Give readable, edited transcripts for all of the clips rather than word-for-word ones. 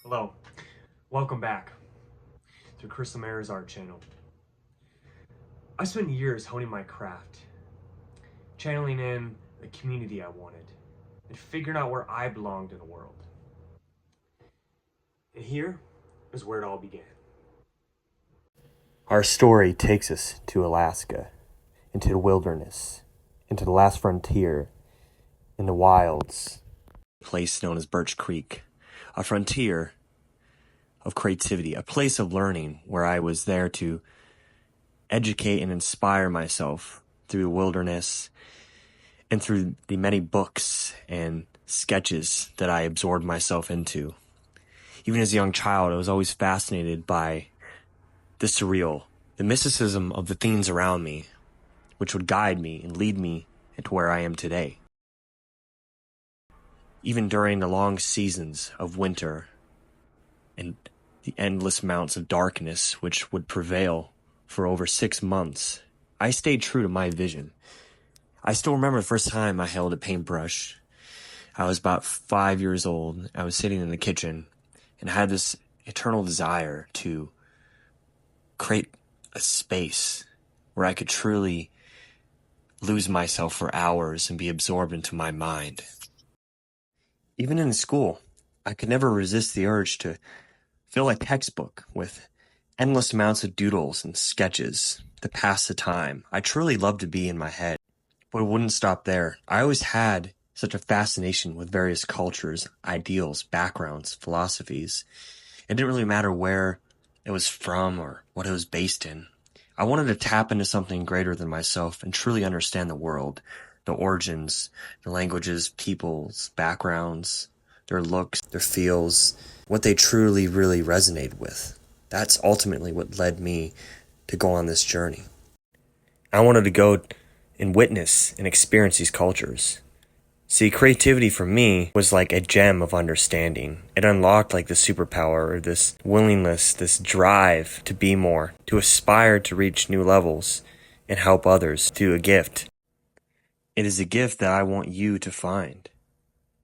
Hello, welcome back to Crystal Mayor's art channel. I spent years honing my craft, channeling in the community I wanted, and figuring out where I belonged in the world. And here is where it all began. Our story takes us to Alaska, into the wilderness, into the last frontier, in the wilds, a place known as Birch Creek, a frontier of creativity, a place of learning where I was there to educate and inspire myself through the wilderness and through the many books and sketches that I absorbed myself into. Even as a young child, I was always fascinated by the surreal, the mysticism of the things around me, which would guide me and lead me into where I am today. Even during the long seasons of winter and the endless amounts of darkness which would prevail for over 6 months, I stayed true to my vision. I still remember the first time I held a paintbrush. I was about 5 years old. I was sitting in the kitchen and had this eternal desire to create a space where I could truly lose myself for hours and be absorbed into my mind. Even in school, I could never resist the urge to fill a textbook with endless amounts of doodles and sketches to pass the time. I truly loved to be in my head, but it wouldn't stop there. I always had such a fascination with various cultures, ideals, backgrounds, philosophies. It didn't really matter where it was from or what it was based in. I wanted to tap into something greater than myself and truly understand the world, the origins, the languages, peoples, backgrounds, their looks, their feels, what they truly, really resonated with. That's ultimately what led me to go on this journey. I wanted to go and witness and experience these cultures. See, creativity for me was like a gem of understanding. It unlocked like this superpower or this willingness, this drive to be more, to aspire to reach new levels and help others to a gift. It is a gift that I want you to find,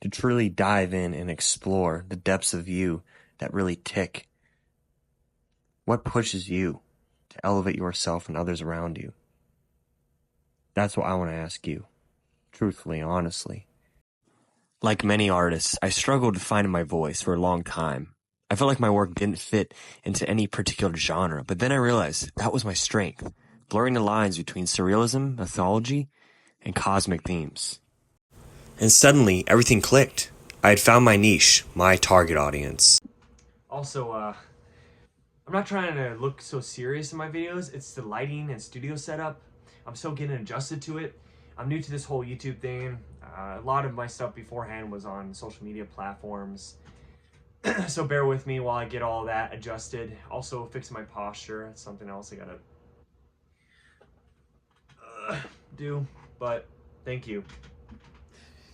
to truly dive in and explore the depths of you that really tick. What pushes you to elevate yourself and others around you? That's what I want to ask you, truthfully, honestly. Like many artists, I struggled to find my voice for a long time. I felt like my work didn't fit into any particular genre, but then I realized that was my strength, blurring the lines between surrealism, mythology, and cosmic themes. And suddenly, everything clicked. I had found my niche, my target audience. Also, I'm not trying to look so serious in my videos. It's the lighting and studio setup. I'm still getting adjusted to it. I'm new to this whole YouTube thing. A lot of my stuff beforehand was on social media platforms. So bear with me while I get all that adjusted. Also fixing my posture. It's something else I gotta do, but thank you.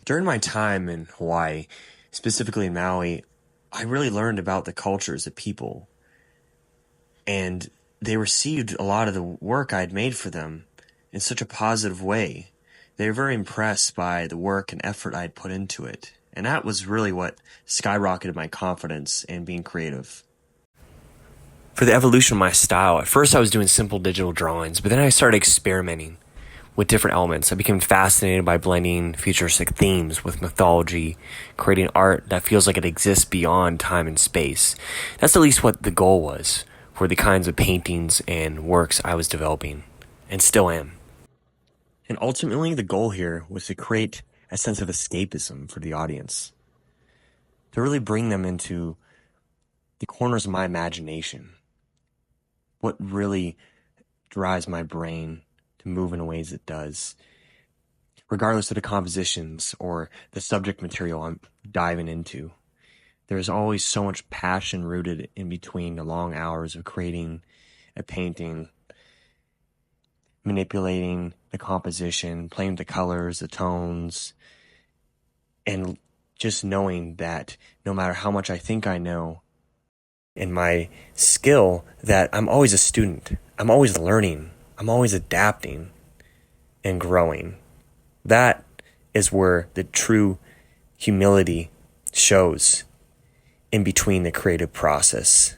During my time in Hawaii, specifically in Maui, I really learned about the cultures of people. And they received a lot of the work I'd made for them in such a positive way. They were very impressed by the work and effort I'd put into it. And that was really what skyrocketed my confidence in being creative. For the evolution of my style, at first I was doing simple digital drawings, but then I started experimenting with different elements. I became fascinated by blending futuristic themes with mythology, creating art that feels like it exists beyond time and space. That's at least what the goal was for the kinds of paintings and works I was developing, and still am. And ultimately, the goal here was to create a sense of escapism for the audience, to really bring them into the corners of my imagination, what really drives my brain to move in the ways it does, regardless of the compositions or the subject material I'm diving into. There's always so much passion rooted in between the long hours of creating a painting, manipulating the composition, playing with the colors, the tones, and just knowing that no matter how much I think I know in my skill, that I'm always a student. I'm always learning. I'm always adapting and growing. That is where the true humility shows in between the creative process,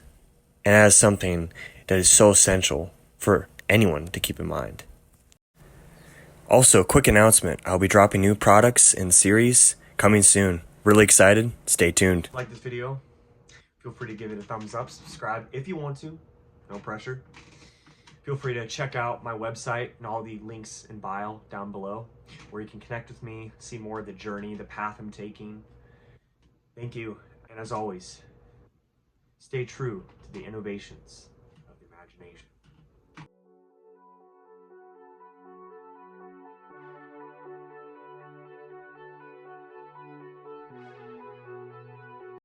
and as something that is so essential for anyone to keep in mind. Also, quick announcement, I'll be dropping new products in series coming soon. Really excited, stay tuned. Like this video, feel free to give it a thumbs up, subscribe if you want to, no pressure. Feel free to check out my website and all the links in bio down below, where you can connect with me, see more of the journey, the path I'm taking. Thank you, and as always, stay true to the innovations of the imagination.